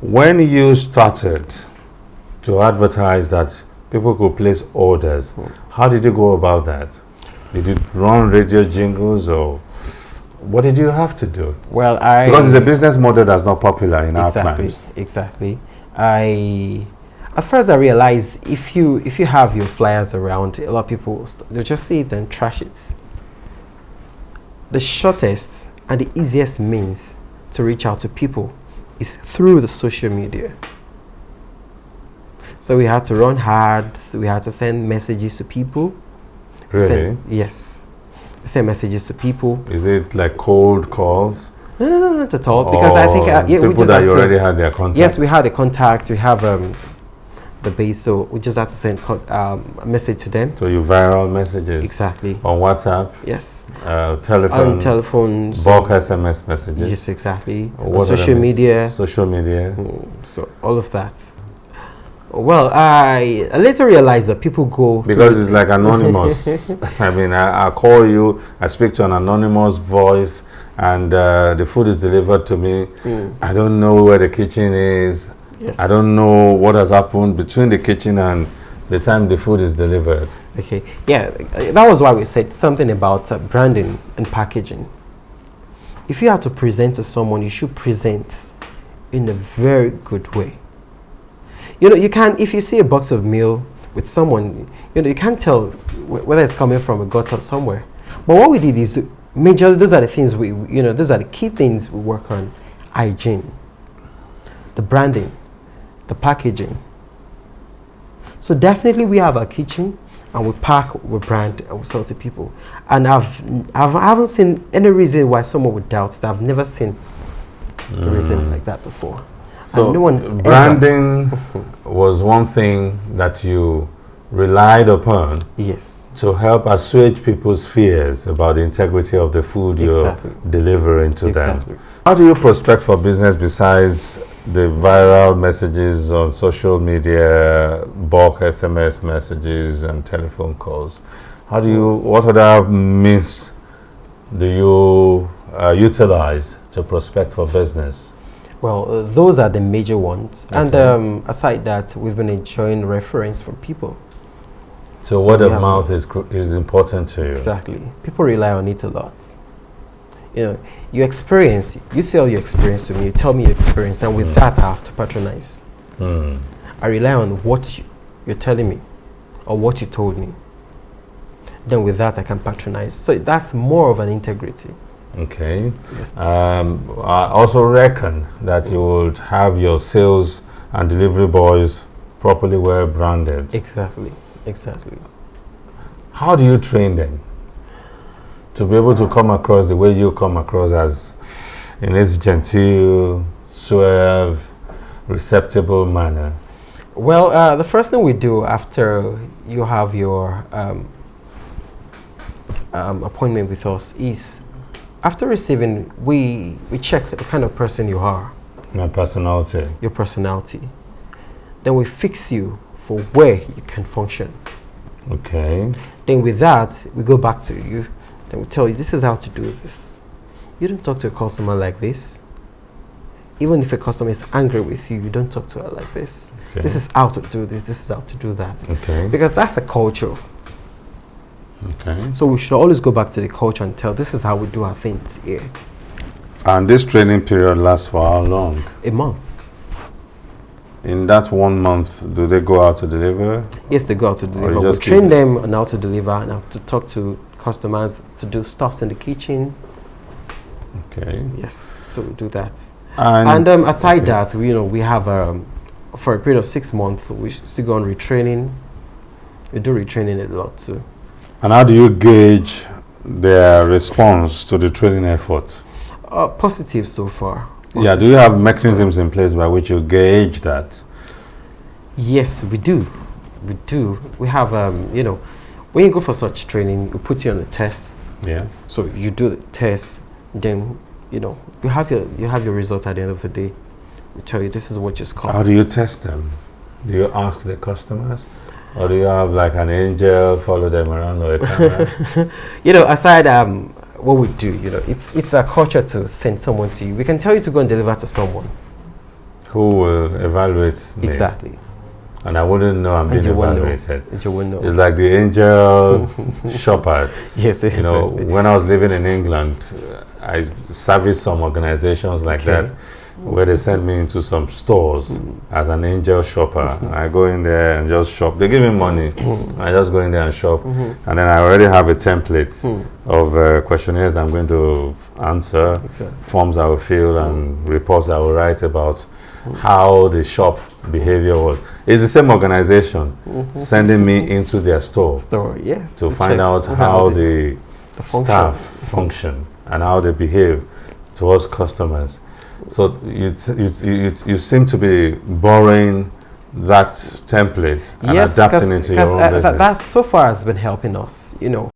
When you started to advertise that people could place orders, how did you go about that? Did you run radio jingles, or what did you have to do? Well, because it's a business model that's not popular in our climes. Exactly. At first I realized if you have your flyers around, a lot of people they'll just see it and trash it. The shortest and the easiest means to reach out to people is through the social media. So we had to run ads, we had to send messages to people. Really? Yes. Send messages to people. Is it like cold calls? No, not at all. Because I think people that you already had their contact. Yes, we had a contact. We have the base, so we just had to send a message to them. So you viral messages. Exactly. On WhatsApp. Yes. Telephone. On telephones. Bulk SMS messages. Yes, exactly. On social media. Social media. So all of that. Well, I later realized that people go because it's like anonymous. I mean, I call you, I speak to an anonymous voice, and the food is delivered to me. I don't know where the kitchen is. Yes. I don't know what has happened between the kitchen and the time the food is delivered. Okay, yeah, that was why we said something about branding and packaging. If you have to present to someone, you should present in a very good way. You know, you can, if you see a box of meal with someone, you know, you can't tell whether it's coming from a gutter somewhere. But what we did is, majorly, those are the things those are the key things we work on. Hygiene, the branding, the packaging. So definitely we have our kitchen and we pack, we brand, and we sell to people. And I haven't seen any reason why someone would doubt that. I've never seen a reason like that before. So branding was one thing that you relied upon. Yes. To help assuage people's fears about the integrity of the food you're delivering to them. How do you prospect for business besides the viral messages on social media, bulk SMS messages and telephone calls? What other means do you utilize to prospect for business? Well, those are the major ones. Okay. And aside that, we've been enjoying reference from people. So word of mouth is important to you. Exactly. People rely on it a lot. You know, you sell your experience to me, you tell me your experience, and with that I have to patronize. I rely on what you're telling me or what you told me. Then with that I can patronize. So that's more of an integrity. Okay. Yes. I also reckon that you would have your sales and delivery boys properly well branded. Exactly. How do you train them to be able to come across the way you come across, as in this genteel, suave, receptible manner? Well, the first thing we do after you have your appointment with us is, after receiving, we check the kind of person you are. My personality. Your personality. Then we fix you for where you can function. Okay. Then with that, we go back to you. Then we tell you, this is how to do this. You don't talk to a customer like this. Even if a customer is angry with you, you don't talk to her like this. Okay. This is how to do this. This is how to do that. Okay. Because that's a culture. Okay. So we should always go back to the culture and tell, this is how we do our things here. And this training period lasts for how long? A month. In that 1 month, do they go out to deliver? Yes, they go out to deliver. We train them on how to deliver and how to talk to customers, to do stuffs in the kitchen. Okay. Yes, so we do that. And aside that, we have for a period of 6 months, we still go on retraining. We do retraining a lot too. And how do you gauge their response to the training effort? Positive so far. Positive. Yeah, do you have mechanisms in place by which you gauge that? Yes, we do. We do. We have, when you go for such training, we put you on a test. Yeah. So you do the test, then, you have your results at the end of the day. We tell you, this is what you scored. How do you test them? Do you ask the customers? Or do you have like an angel follow them around or a camera? Aside what we do, it's a culture to send someone to you. We can tell you to go and deliver to someone. who will evaluate me. Exactly. And I wouldn't know I'm being evaluated. You wouldn't know. It's like the angel shopper. Yes, you know, when I was living in England, I serviced some organizations like that, where they sent me into some stores as an angel shopper. I go in there and just shop. They give me money. I just go in there and shop. And then I already have a template of questionnaires I'm going to answer, forms I will fill, and reports I will write about how the shop behavior was. It's the same organization sending me into their store, yes, to find out how the staff function and how they behave towards customers. So you seem to be borrowing that template and adapting it to your own business. That so far has been helping us, you know.